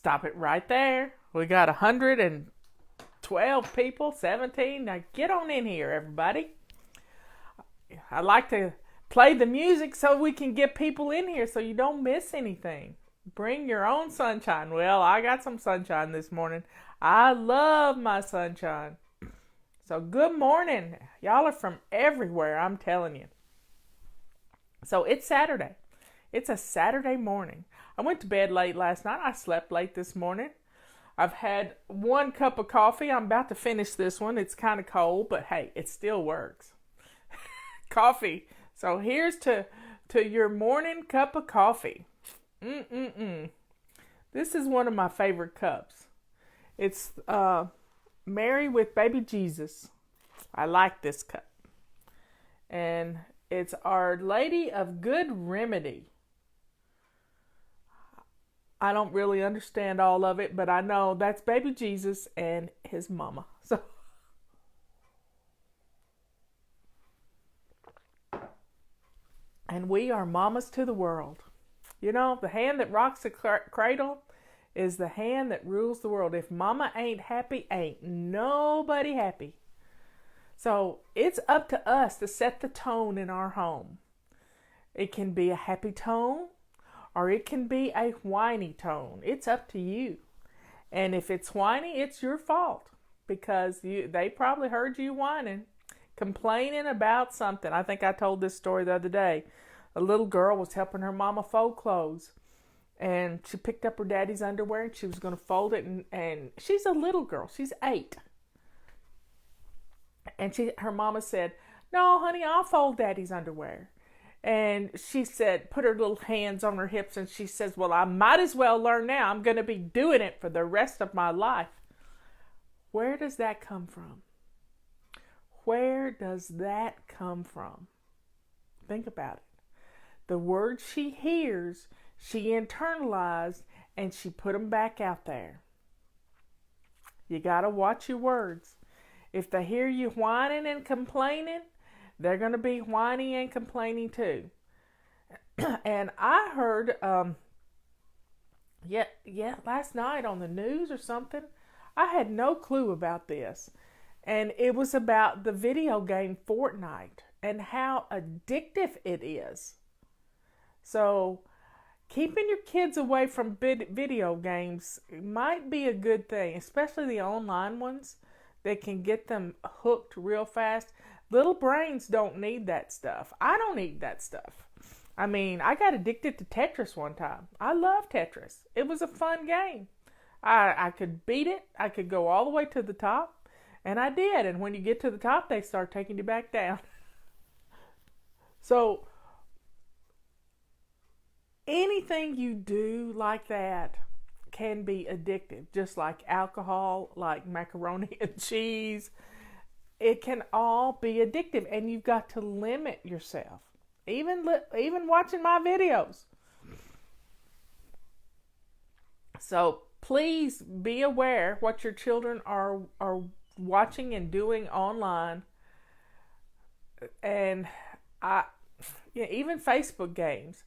Stop it right there. We got 112 people, 17. Now get on in here, everybody. I like to play the music so we can get people in here so you don't miss anything. Bring your own sunshine. Well, I got some sunshine this morning. I love my sunshine. So good morning. Y'all are from everywhere, I'm telling you. So it's Saturday. It's a Saturday morning. I went to bed late last night. I slept late this morning. I've had 1 cup of coffee. I'm about to finish this one. It's kind of cold, but hey, it still works. Coffee. So here's to your morning cup of coffee. This is one of my favorite cups. It's Mary with Baby Jesus. I like this cup. And it's Our Lady of Good Remedy. I don't really understand all of it, but I know that's Baby Jesus and his mama. So, and we are mamas to the world. You know, the hand that rocks the cradle is the hand that rules the world. If mama ain't happy, ain't nobody happy. So it's up to us to set the tone in our home. It can be a happy tone, or it can be a whiny tone. It's up to you. And if it's whiny, it's your fault, because they probably heard you whining, complaining about something. I think I told this story the other day. A little girl was helping her mama fold clothes, and she picked up her daddy's underwear and she was going to fold it, and she's a little girl. She's 8. And her mama said, "No, honey, I'll fold daddy's underwear." And she said, put her little hands on her hips, and she says, "Well, I might as well learn now. I'm going to be doing it for the rest of my life." Where does that come from? Where does that come from? Think about it. The words she hears, she internalized, and she put them back out there. You got to watch your words. If they hear you whining and complaining, they're going to be whining and complaining too. And I heard, last night on the news or something, I had no clue about this. And it was about the video game Fortnite and how addictive it is. So keeping your kids away from video games might be a good thing, especially the online ones that can get them hooked real fast. Little brains don't need that stuff. I don't need that stuff. I mean, I got addicted to Tetris one time. I love Tetris. It was a fun game. I could beat it. I could go all the way to the top. And I did. And when you get to the top, they start taking you back down. So, anything you do like that can be addictive. Just like alcohol, like macaroni and cheese. It can all be addictive, and you've got to limit yourself. Even watching my videos. So please be aware what your children are watching and doing online. And even Facebook games.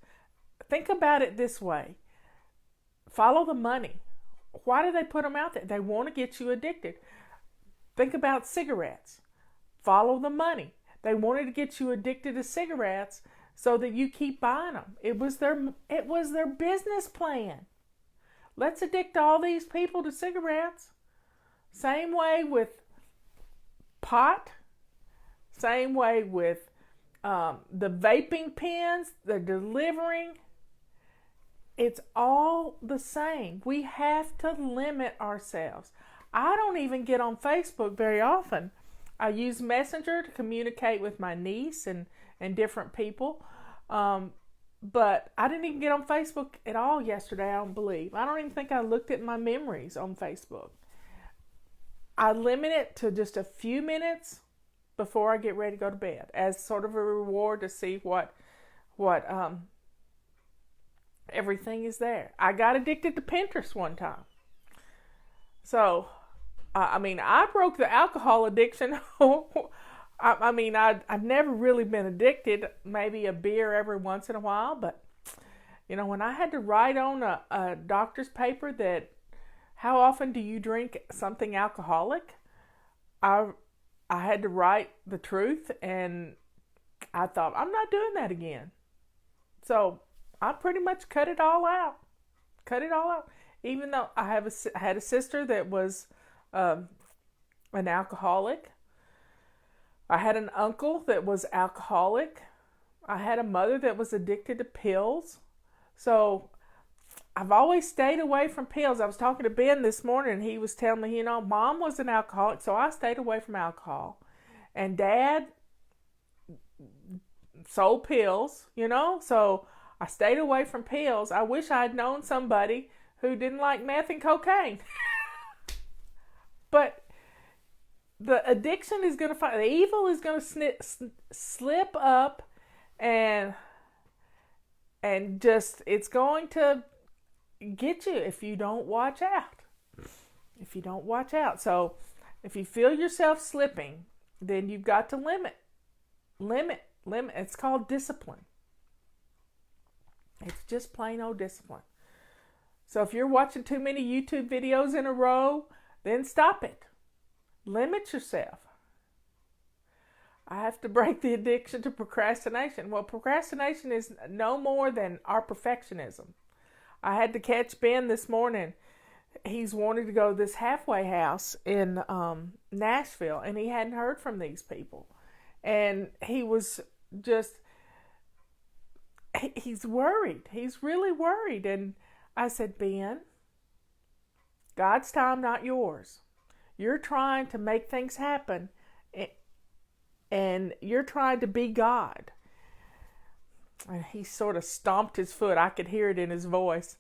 Think about it this way. Follow the money. Why do they put them out there? They want to get you addicted. Think about cigarettes. Follow the money. They wanted to get you addicted to cigarettes so that you keep buying them. It was their business plan. Let's addict all these people to cigarettes. Same way with pot. Same way with the vaping pens, the delivering. It's all the same. We have to limit ourselves. I don't even get on Facebook very often. I use Messenger to communicate with my niece and different people. But I didn't even get on Facebook at all yesterday, I don't believe. I don't even think I looked at my memories on Facebook. I limit it to just a few minutes before I get ready to go to bed as sort of a reward to see what everything is there. I got addicted to Pinterest one time. So, I broke the alcohol addiction. I've never really been addicted. Maybe a beer every once in a while. But, when I had to write on a doctor's paper that How often do you drink something alcoholic? I I had to write the truth, and I thought, I'm not doing that again. So I pretty much cut it all out. Cut it all out. Even though I had a sister that was um, an alcoholic. I had an uncle that was alcoholic. I had a mother that was addicted to pills. So I've always stayed away from pills. I was talking to Ben this morning, and he was telling me, mom was an alcoholic, so I stayed away from alcohol. And dad sold pills, so I stayed away from pills. I wish I'd known somebody who didn't like meth and cocaine. But the addiction is going to find, the evil is going to slip up, and just, it's going to get you if you don't watch out. If you don't watch out. So if you feel yourself slipping, then you've got to limit. It's called discipline. It's just plain old discipline. So if you're watching too many YouTube videos in a row, then stop it. Limit yourself. I have to break the addiction to procrastination. Well, procrastination is no more than our perfectionism. I had to catch Ben this morning. He's wanted to go to this halfway house in Nashville, and he hadn't heard from these people. And he was just, he's worried. He's really worried. And I said, Ben, God's time, not yours. You're trying to make things happen, and you're trying to be God. And he sort of stomped his foot. I could hear it in his voice.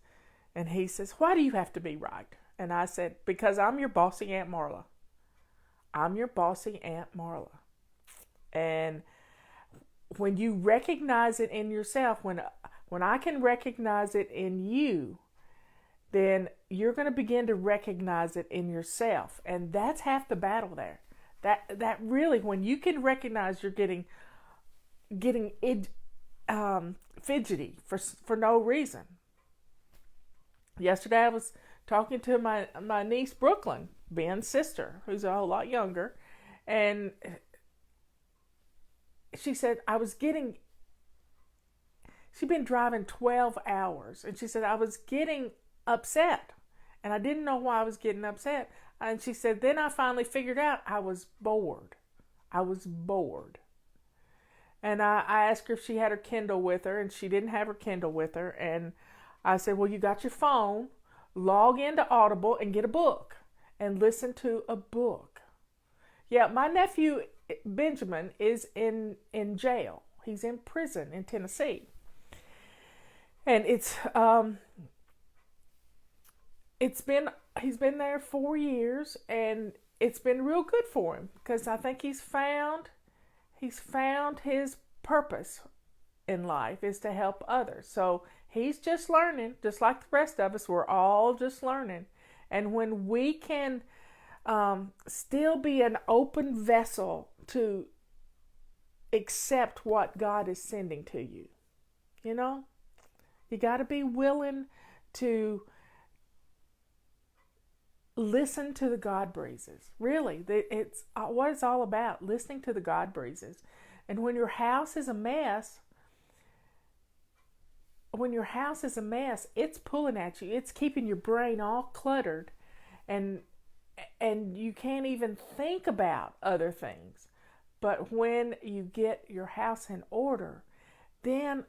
And he says, why do you have to be right? And I said, because I'm your bossy Aunt Marla. I'm your bossy Aunt Marla. And when you recognize it in yourself, when I can recognize it in you, then you're going to begin to recognize it in yourself. And that's half the battle there. That really, when you can recognize you're getting fidgety for no reason. Yesterday I was talking to my niece Brooklyn, Ben's sister, who's a whole lot younger, and she said she'd been driving 12 hours, and she said I was getting upset, and I didn't know why I was getting upset. And she said, then I finally figured out I was bored. I was bored. And I asked her if she had her Kindle with her, and she didn't have her Kindle with her. And I said, well, you got your phone, log into Audible and get a book and listen to a book. Yeah, my nephew Benjamin is in jail. He's in prison in Tennessee. And he's been there 4 years, and it's been real good for him, because I think he's found his purpose in life is to help others. So he's just learning, just like the rest of us. We're all just learning. And when we can still be an open vessel to accept what God is sending to you, you got to be willing to listen to the God breezes. Really, it's what it's all about, listening to the God breezes. And when your house is a mess, it's pulling at you. It's keeping your brain all cluttered, and you can't even think about other things. But when you get your house in order, then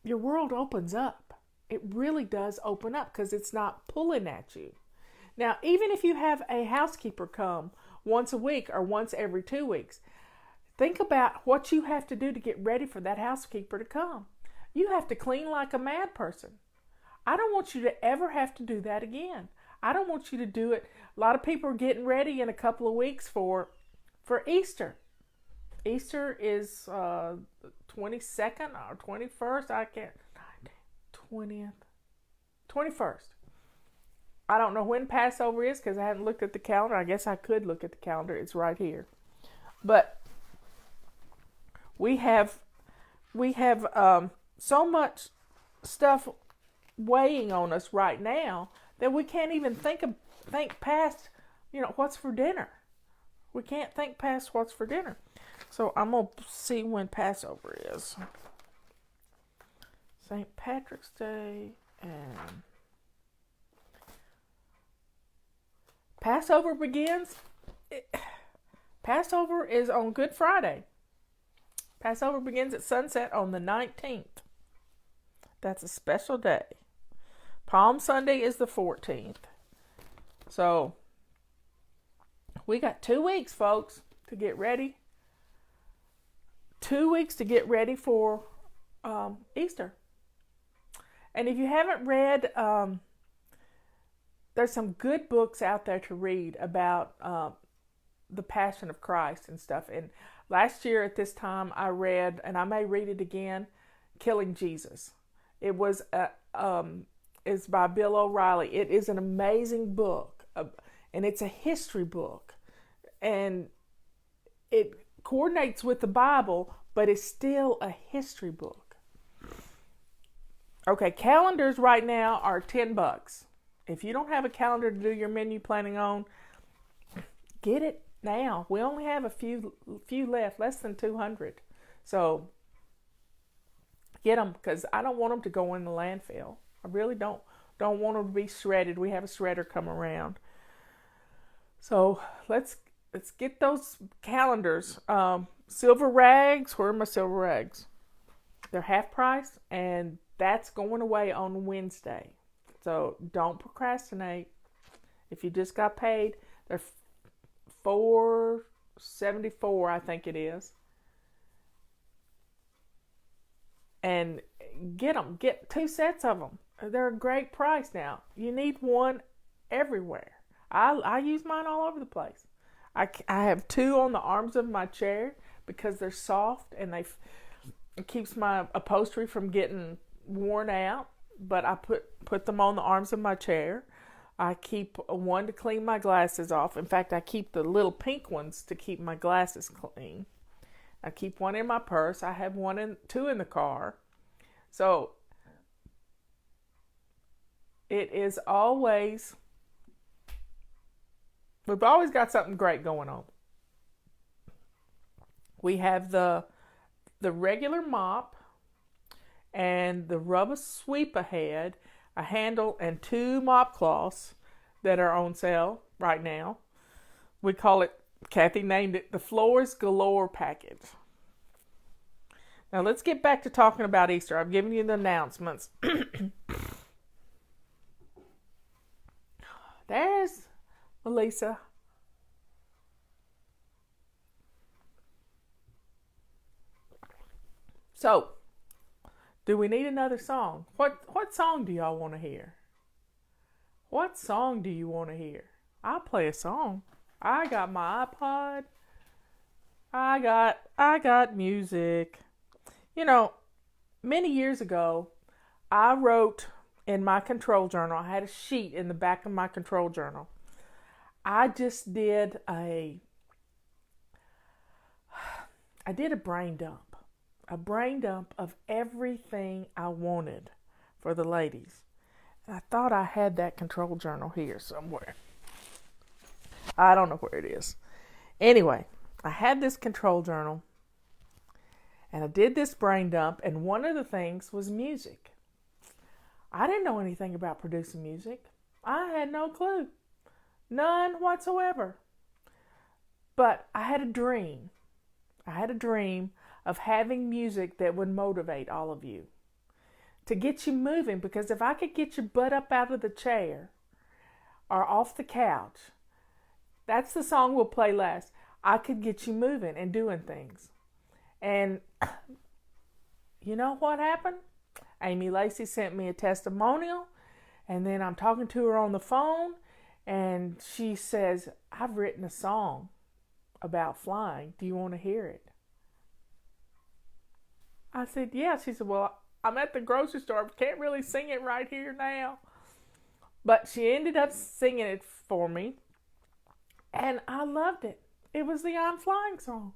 your world opens up. It really does open up, because it's not pulling at you. Now, even if you have a housekeeper come once a week or once every 2 weeks, think about what you have to do to get ready for that housekeeper to come. You have to clean like a mad person. I don't want you to ever have to do that again. I don't want you to do it. A lot of people are getting ready in a couple of weeks for Easter. Easter is 22nd or 21st. I can't. 20th. 21st. I don't know when Passover is, because I haven't looked at the calendar. I guess I could look at the calendar. It's right here. But we have so much stuff weighing on us right now that we can't even think past, what's for dinner. We can't think past what's for dinner. So I'm going to see when Passover is. St. Patrick's Day and Passover begins. Passover is on Good Friday. Passover begins at sunset on the 19th. That's a special day. Palm Sunday is the 14th. So we got 2 weeks, folks, to get ready. 2 weeks to get ready for Easter. And if you haven't read, there's some good books out there to read about the Passion of Christ and stuff. And last year at this time, I read, and I may read it again, Killing Jesus. It was it's by Bill O'Reilly. It is an amazing book, and it's a history book, and it coordinates with the Bible, but it's still a history book. Okay, calendars right now are $10. If you don't have a calendar to do your menu planning on, get it now. We only have a few left, less than 200. So get them, because I don't want them to go in the landfill. I really don't want them to be shredded. We have a shredder come around. So let's get those calendars. Silver rags. Where are my silver rags? They're half price, and that's going away on Wednesday. So don't procrastinate. If you just got paid, they're $4.74, I think it is. And get them. Get 2 sets of them. They're a great price now. You need one everywhere. I use mine all over the place. I have 2 on the arms of my chair because they're soft and it keeps my upholstery from getting worn out. But I put them on the arms of my chair. I keep one to clean my glasses off. In fact, I keep the little pink ones to keep my glasses clean. I keep one in my purse. I have 2 in the car. So it is always, we've always got something great going on. We have the regular mop and the rubber sweep ahead, a handle, and 2 mop cloths that are on sale right now. We call it, Kathy named it, the Floors Galore package. Now let's get back to talking about Easter. I've given you the announcements. There's Melissa. So, do we need another song? What song do y'all want to hear? What song do you want to hear? I'll play a song. I got my iPod. I got music. Many years ago, I wrote in my control journal. I had a sheet in the back of my control journal. I just did a brain dump. A brain dump of everything I wanted for the ladies. And I thought I had that control journal here somewhere. I don't know where it is. Anyway, I had this control journal, and I did this brain dump, and one of the things was music. I didn't know anything about producing music. I had no clue. None whatsoever. But I had a dream. I had a dream of having music that would motivate all of you, to get you moving, because if I could get your butt up out of the chair or off the couch, that's the song we'll play last. I could get you moving and doing things. And you know what happened? Amy Lacey sent me a testimonial, and then I'm talking to her on the phone, and she says, I've written a song about flying. Do you want to hear it? I said, yeah. She said, well, I'm at the grocery store. Can't really sing it right here now. But she ended up singing it for me, and I loved it. It was the I'm Flying song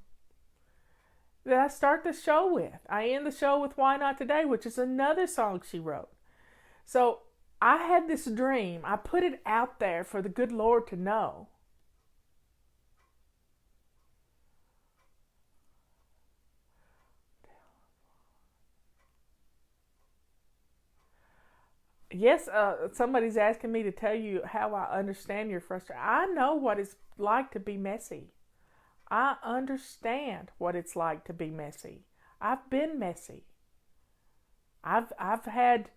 that I start the show with. I end the show with Why Not Today, which is another song she wrote. So I had this dream. I put it out there for the good Lord to know. Yes, somebody's asking me to tell you how I understand your frustration. I know what it's like to be messy. I understand what it's like to be messy. I've been messy. I've had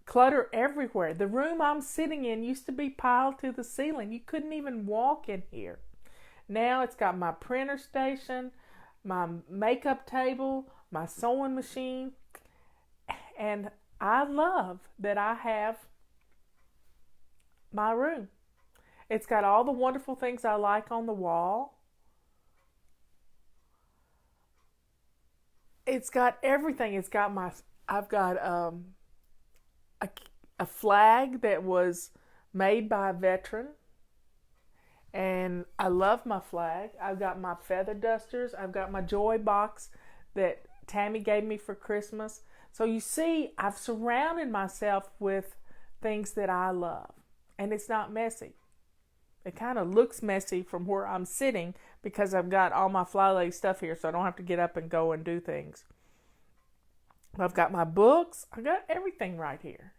clutter everywhere. The room I'm sitting in used to be piled to the ceiling. You couldn't even walk in here. Now it's got my printer station, my makeup table, my sewing machine, and I love that I have my room. It's got all the wonderful things I like on the wall. It's got everything. I've got a, a flag that was made by a veteran, and I love my flag. I've got my feather dusters. I've got my joy box that Tammy gave me for Christmas. So you see, I've surrounded myself with things that I love, and it's not messy. It kind of looks messy from where I'm sitting because I've got all my fly lady stuff here, so I don't have to get up and go and do things. I've got my books. I've got everything right here.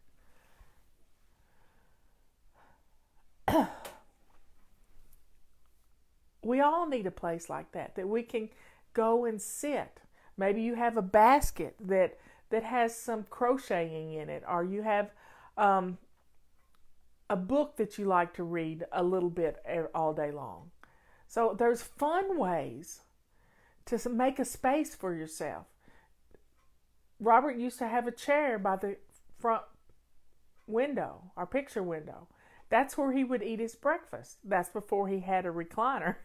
We all need a place like that we can go and sit. Maybe you have a basket that has some crocheting in it, or you have a book that you like to read a little bit all day long. So there's fun ways to make a space for yourself. Robert used to have a chair by the front window, our picture window. That's where he would eat his breakfast. That's before he had a recliner.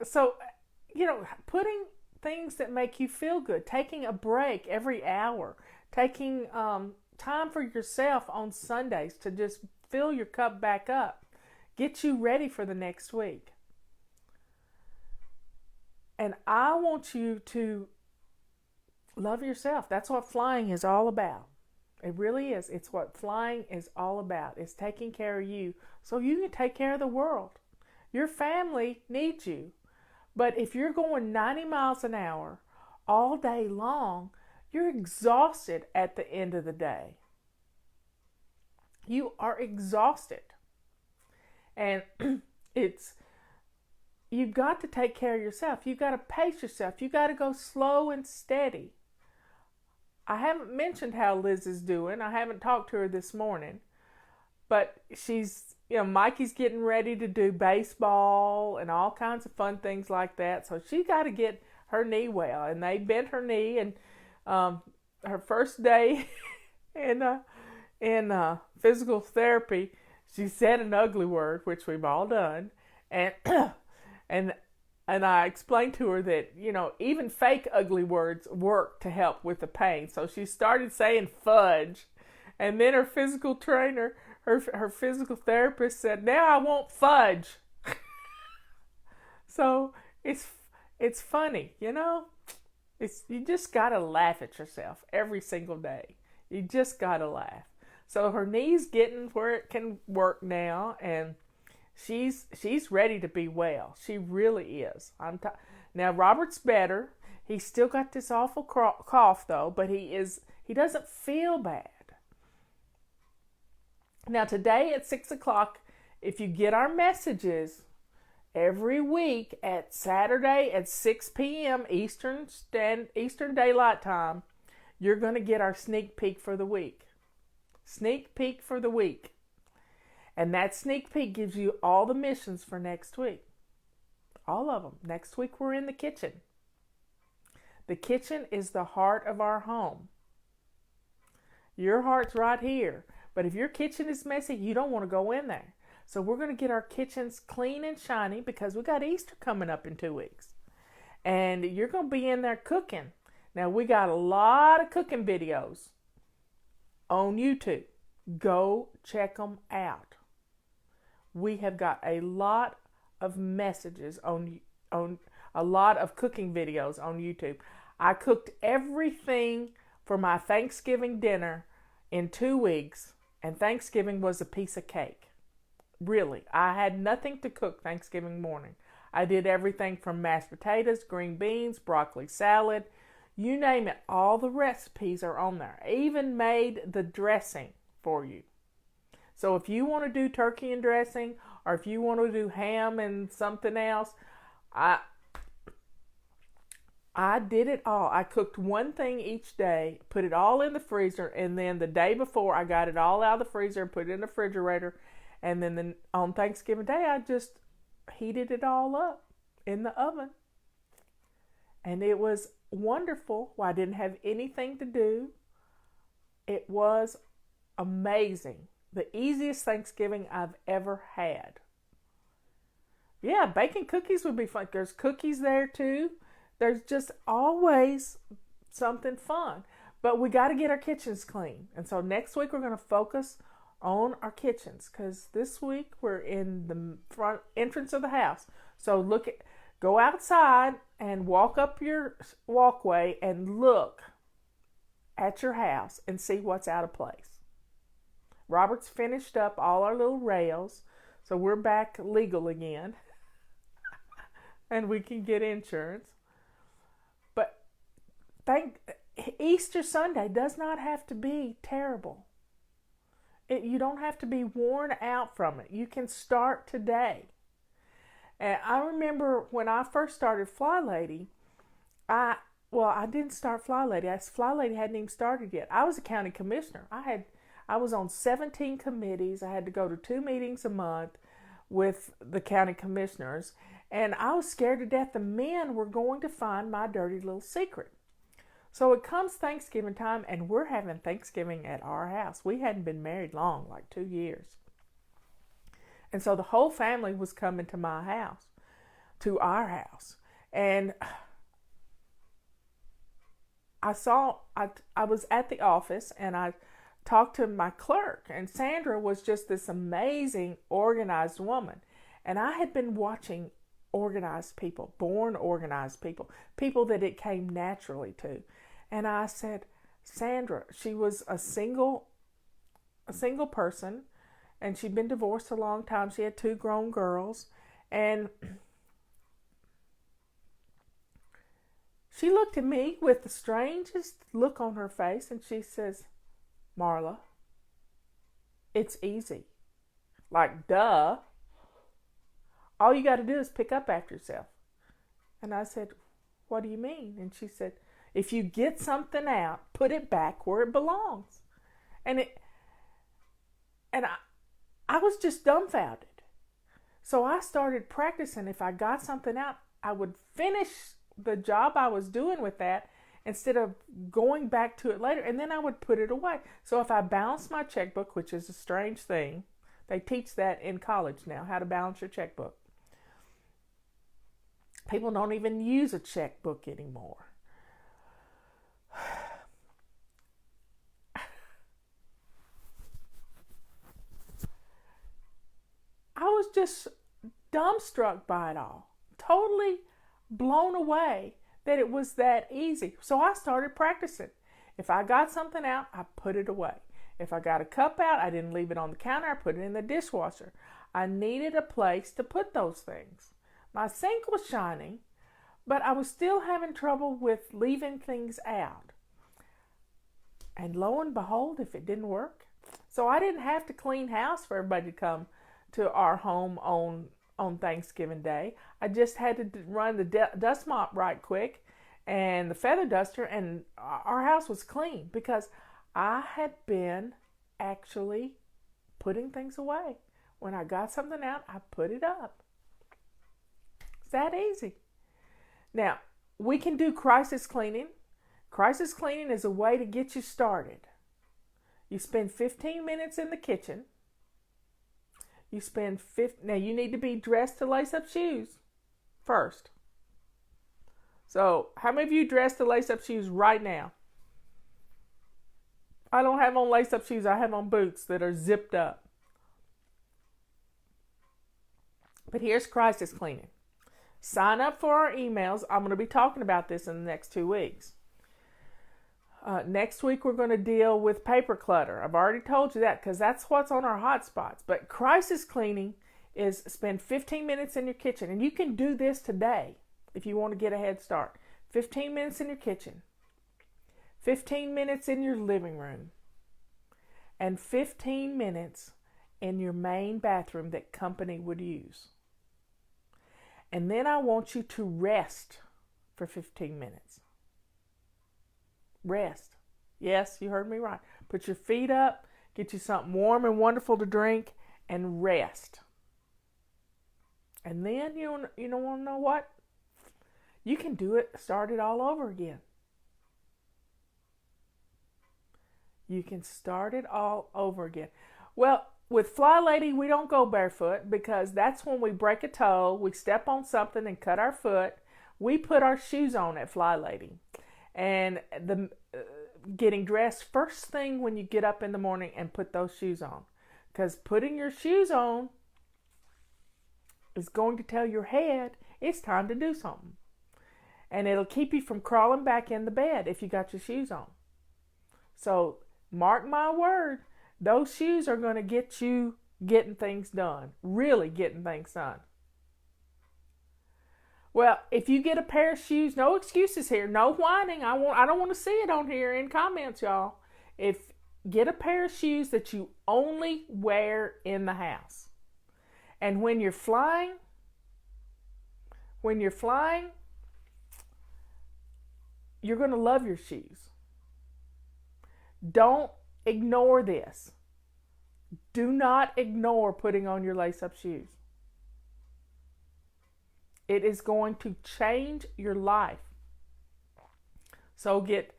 So, putting things that make you feel good, taking a break every hour, taking time for yourself on Sundays to just fill your cup back up, get you ready for the next week. And I want you to love yourself. That's what flying is all about. It really is. It's what flying is all about. It's taking care of you so you can take care of the world. Your family needs you. But if you're going 90 miles an hour all day long, you're exhausted at the end of the day. You are exhausted. And you've got to take care of yourself. You've got to pace yourself. You've got to go slow and steady. I haven't mentioned how Liz is doing. I haven't talked to her this morning. But Mikey's getting ready to do baseball and all kinds of fun things like that. So she got to get her knee well. And they bent her knee. And her first day in physical therapy, she said an ugly word, which we've all done. And and I explained to her that, even fake ugly words work to help with the pain. So she started saying fudge. And then her physical trainer, her physical therapist said, now I want fudge. So it's funny, you just got to laugh at yourself every single day. You just got to laugh. So her knee's getting where it can work now, and she's ready to be well. She really is. Now Robert's better. He's still got this awful cough though, but he doesn't feel bad. Now today at 6 o'clock, if you get our messages every week at Saturday at 6 p.m. Eastern Daylight Time, you're going to get our sneak peek for the week. Sneak peek for the week. And that sneak peek gives you all the missions for next week. All of them. Next week we're in the kitchen. The kitchen is the heart of our home. Your heart's right here. But if your kitchen is messy, you don't want to go in there. So we're going to get our kitchens clean and shiny because we got Easter coming up in 2 weeks. And you're going to be in there cooking. Now we got a lot of cooking videos on YouTube. Go check them out. We have got a lot of messages on a lot of cooking videos on YouTube. I cooked everything for my Thanksgiving dinner in 2 weeks, and Thanksgiving was a piece of cake. Really, I had nothing to cook Thanksgiving morning. I did everything from mashed potatoes, green beans, broccoli salad, you name it. All the recipes are on there. I even made the dressing for you. So if you want to do turkey and dressing, or if you want to do ham and something else, I did it all. I cooked one thing each day, put it all in the freezer, and then the day before I got it all out of the freezer and put it in the refrigerator. And then on Thanksgiving Day, I just heated it all up in the oven. And it was wonderful. Well, I didn't have anything to do. It was amazing. The easiest Thanksgiving I've ever had. Yeah, baking cookies would be fun. There's cookies there too. There's just always something fun. But we got to get our kitchens clean. And so next week we're going to focus on our kitchens, because this week we're in the front entrance of the house. So go outside and walk up your walkway and look at your house and see what's out of place. Robert's finished up all our little rails, so we're back legal again. And we can get insurance. But Easter Sunday does not have to be terrible. You don't have to be worn out from it. You can start today. And I remember when I first started Fly Lady, I didn't start Fly Lady. Fly Lady hadn't even started yet. I was a county commissioner. I was on 17 committees. I had to go to 2 meetings a month with the county commissioners. And I was scared to death the men were going to find my dirty little secret. So it comes Thanksgiving time, and we're having Thanksgiving at our house. We hadn't been married long, like 2 years. And so the whole family was coming to my house, to our house. And I was at the office, and I talked to my clerk. And Sandra was just this amazing, organized woman. And I had been watching organized people, born organized people that it came naturally to. And I said, Sandra, she was a single person, and she'd been divorced a long time. She had 2 grown girls, and she looked at me with the strangest look on her face, and she says, Marla, it's easy. Like, duh. All you got to do is pick up after yourself. And I said, what do you mean? And she said, if you get something out, put it back where it belongs. And I was just dumbfounded. So I started practicing. If I got something out, I would finish the job I was doing with that instead of going back to it later. And then I would put it away. So if I balanced my checkbook, which is a strange thing, they teach that in college now, how to balance your checkbook. People don't even use a checkbook anymore. I was just dumbstruck by it all. Totally blown away that it was that easy. So I started practicing. If I got something out, I put it away. If I got a cup out, I didn't leave it on the counter. I put it in the dishwasher. I needed a place to put those things. My sink was shining, but I was still having trouble with leaving things out. And lo and behold, if it didn't work. So I didn't have to clean house for everybody to come to our home on Thanksgiving Day. I just had to run the dust mop right quick and the feather duster, and our house was clean because I had been actually putting things away. When I got something out, I put it up. It's that easy. Now, we can do crisis cleaning. Crisis cleaning is a way to get you started. You spend 15 minutes in the kitchen. Now you need to be dressed to lace up shoes first. So, how many of you dressed to lace up shoes right now? I don't have on lace up shoes. I have on boots that are zipped up. But here's crisis cleaning. Sign up for our emails. I'm going to be talking about this in the next 2 weeks. Next week, we're going to deal with paper clutter. I've already told you that because that's what's on our hot spots. But crisis cleaning is spend 15 minutes in your kitchen. And you can do this today if you want to get a head start. 15 minutes in your kitchen. 15 minutes in your living room. And 15 minutes in your main bathroom that company would use. And then I want you to rest for 15 minutes. Rest. Yes, you heard me right. Put your feet up, get you something warm and wonderful to drink, and rest. And then you don't want to know what? You can do it, start it all over again. You can start it all over again. Well, with Fly Lady, we don't go barefoot because that's when we break a toe, we step on something and cut our foot. We put our shoes on at Fly Lady. And getting dressed first thing when you get up in the morning and put those shoes on. Because putting your shoes on is going to tell your head it's time to do something. And it'll keep you from crawling back in the bed if you got your shoes on. So mark my word, those shoes are going to get you getting things done. Really getting things done. Well, if you get a pair of shoes, no excuses here, no whining. I don't want to see it on here in comments, y'all. Get a pair of shoes that you only wear in the house. And when you're flying, you're going to love your shoes. Don't ignore this. Do not ignore putting on your lace-up shoes. It is going to change your life. So get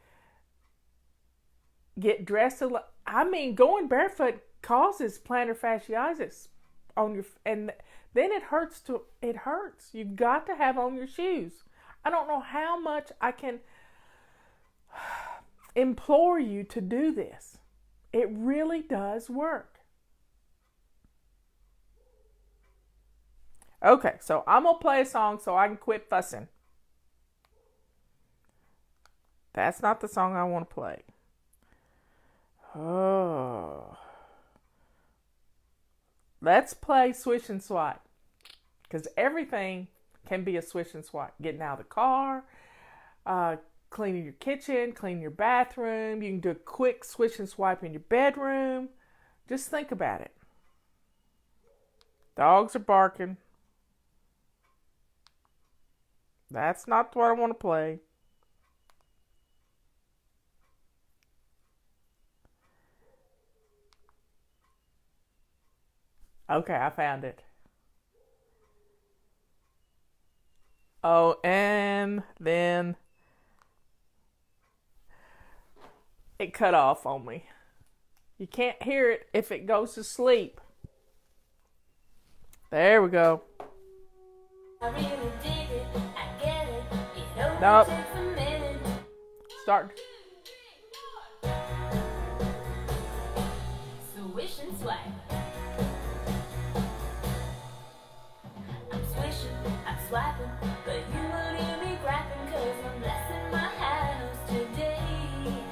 dressed. Going barefoot causes plantar fasciitis on your, and then it hurts. It hurts. You've got to have on your shoes. I don't know how much I can implore you to do this. It really does work. Okay, so I'm going to play a song so I can quit fussing. That's not the song I want to play. Oh. Let's play Swish and Swipe. Because everything can be a swish and swipe. Getting out of the car, cleaning your kitchen, cleaning your bathroom. You can do a quick swish and swipe in your bedroom. Just think about it. Dogs are barking. That's not what I want to play. Okay, I found it. Oh, and then it cut off on me. You can't hear it if it goes to sleep. There we go. I really dig it. I get it. It only nope. Takes a minute. Start. Swish and swipe. I'm swishing, I'm swiping, but you won't hear me grabbing 'cause I'm blessing my house today.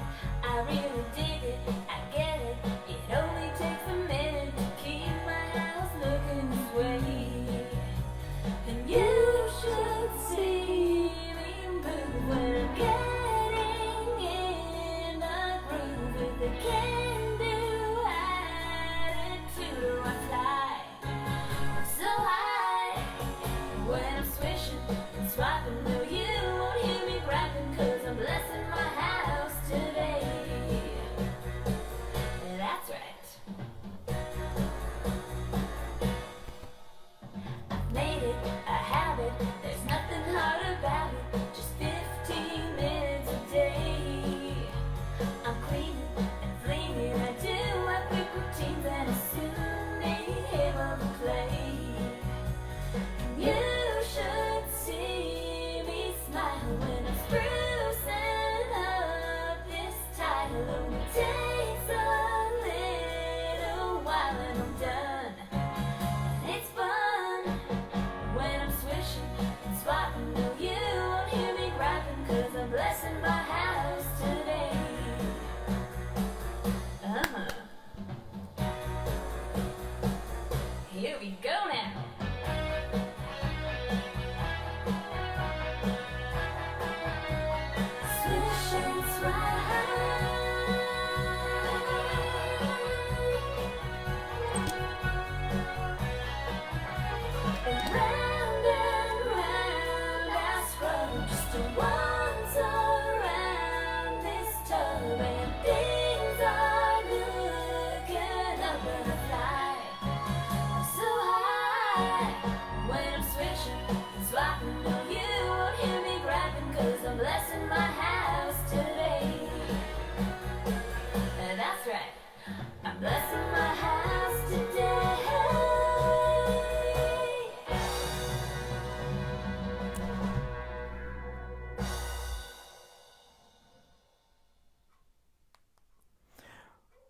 I really dig it. I get it. It only takes a minute to keep my house looking this way. And you should see me move when I'm getting in the groove with the can-do attitude. I fly so high when I'm swishing and swiping.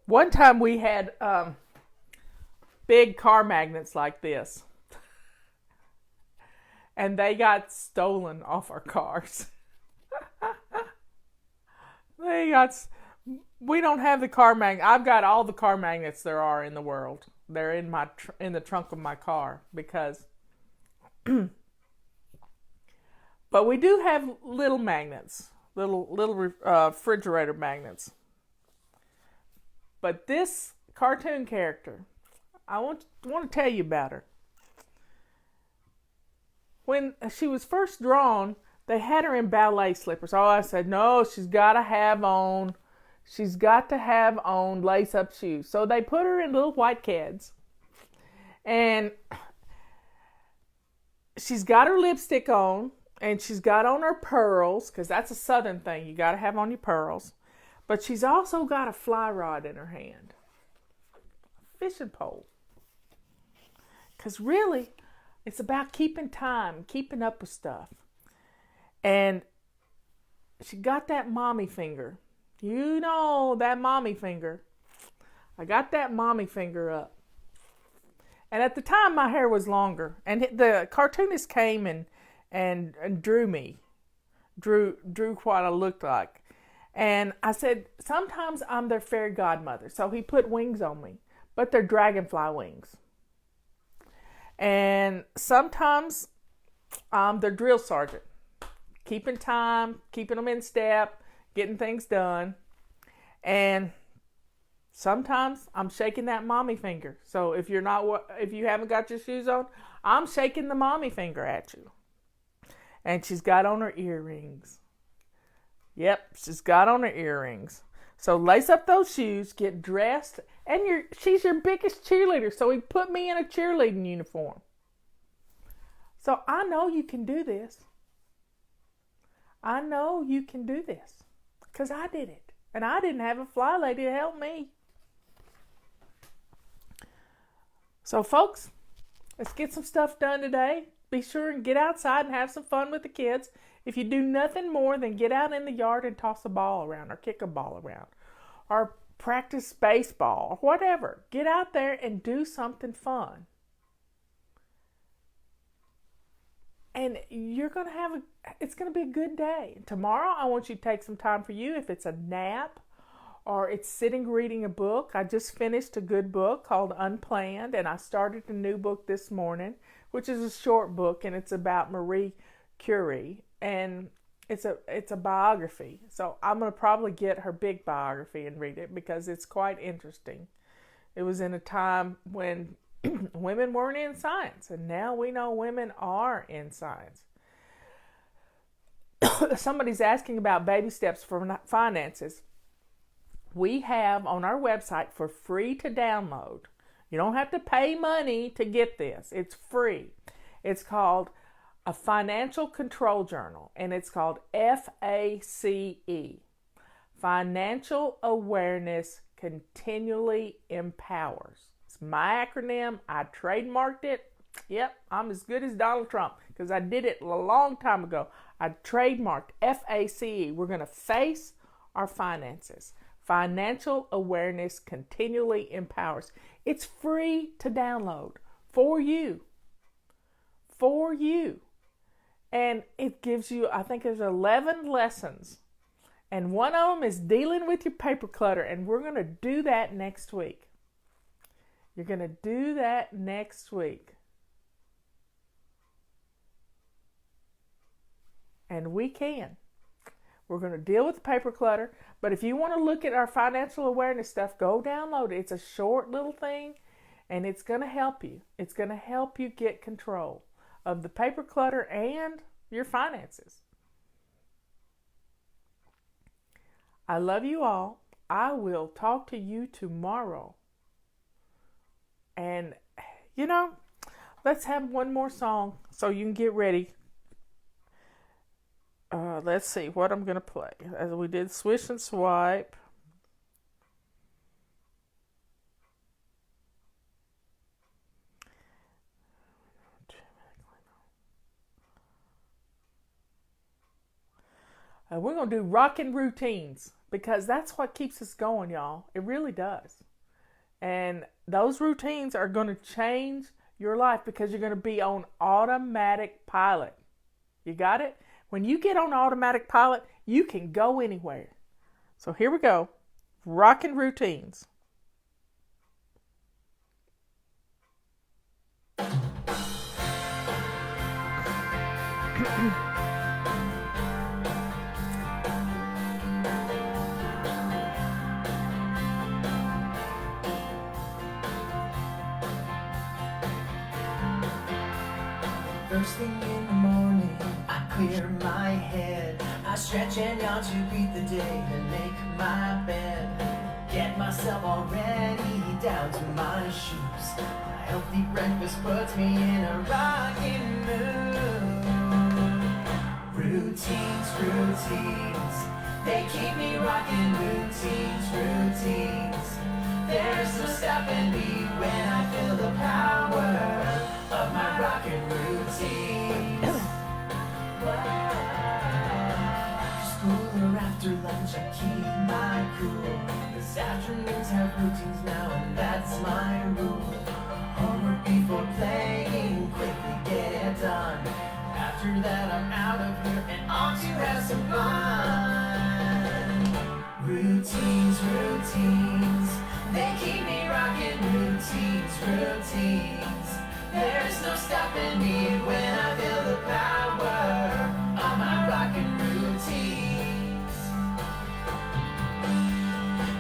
One time we had big car magnets like this, and they got stolen off our cars. They got. We don't have the car magnet. I've got all the car magnets there are in the world. They're in in the trunk of my car because. But we do have little magnets, little refrigerator magnets. But this cartoon character, I want to tell you about her. When she was first drawn, they had her in ballet slippers. Oh, I said, no, she's got to have on lace-up shoes. So they put her in little white kids. And she's got her lipstick on, and she's got on her pearls, because that's a southern thing. You got to have on your pearls. But she's also got a fly rod in her hand. A fishing pole. Because really, it's about keeping time, keeping up with stuff. And she got that mommy finger. You know, that mommy finger. I got that mommy finger up. And at the time, my hair was longer. And the cartoonist came and drew me. Drew what I looked like. And I said, sometimes I'm their fairy godmother. So he put wings on me. But they're dragonfly wings. And sometimes I'm their drill sergeant. Keeping time, keeping them in step, getting things done. And sometimes I'm shaking that mommy finger. So if you haven't got your shoes on, I'm shaking the mommy finger at you. And she's got on her earrings. Yep, she's got on her earrings. So lace up those shoes, get dressed, and she's your biggest cheerleader. So he put me in a cheerleading uniform. So I know you can do this. I know you can do this. Because I did it. And I didn't have a fly lady to help me. So folks, let's get some stuff done today. Be sure and get outside and have some fun with the kids. If you do nothing more than get out in the yard and toss a ball around or kick a ball around or practice baseball or whatever, get out there and do something fun. And you're going to it's going to be a good day. Tomorrow, I want you to take some time for you. If it's a nap or it's sitting reading a book. I just finished a good book called Unplanned, and I started a new book this morning, which is a short book, and it's about Marie Curie. And it's a biography. So I'm going to probably get her big biography and read it because it's quite interesting. It was in a time when women weren't in science, and now we know women are in science. Somebody's asking about baby steps for finances. We have on our website for free to download. You don't have to pay money to get this. It's free. It's called A Financial Control Journal, and it's called FACE. Financial Awareness Continually Empowers. It's my acronym. I trademarked it. Yep, I'm as good as Donald Trump because I did it a long time ago. I trademarked FACE. We're going to face our finances. Financial Awareness Continually Empowers. It's free to download for you. For you. And it gives you, I think there's 11 lessons. And one of them is dealing with your paper clutter. And we're going to do that next week. You're going to do that next week. And we can. We're going to deal with the paper clutter. But if you want to look at our financial awareness stuff, go download it. It's a short little thing, and it's going to help you. It's going to help you get control of the paper clutter and your finances. I love you all. I will talk to you tomorrow. And, let's have one more song so you can get ready. Let's see what I'm going to play. As we did Swish and Swipe. We're going to do Rockin' Routines because that's what keeps us going, y'all. It really does. And those routines are going to change your life because you're going to be on automatic pilot. You got it? When you get on automatic pilot, you can go anywhere. So here we go. Rocking routines. First thing in the morning, I clear my head. I stretch and yawn to greet the day and make my bed. Get myself all ready down to my shoes. A healthy breakfast puts me in a rocking mood. Routines, they keep me rocking. Routines, there's no stopping me when I feel the power of my rockin' routines. After school or after lunch, I keep my cool. This afternoons have routines now, and that's my rule. Homework before playing, quickly get it done. After that, I'm out of here and on to have some fun. Routines, they keep me rockin'. Routines. There's no stopping me when I feel the power of my rockin' routines.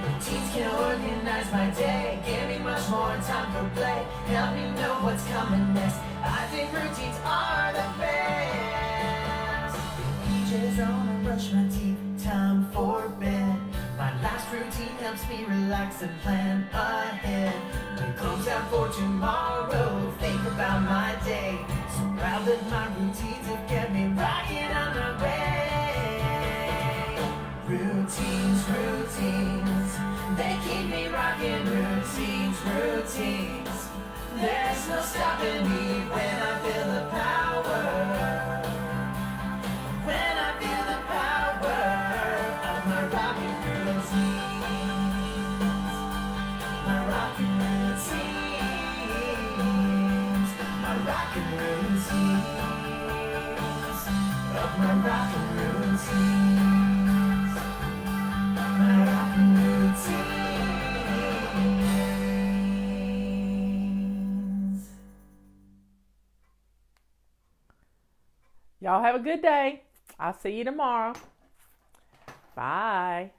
Routines can organize my day, give me much more time for play, help me know what's coming next. I think routines are the best. PJs on, I brush my teeth, time for bed. My last routine helps me relax and plan ahead. When clothes out for tomorrow, think about my day. So proud that my routines have kept me rocking on my way. Routines, they keep me rocking. Routines, there's no stopping me when I feel the power. When I feel the power of my rocking routines. My rocking routines. My rocking routines. Of my rocking routines. My rocking routines. Y'all have a good day. I'll see you tomorrow. Bye.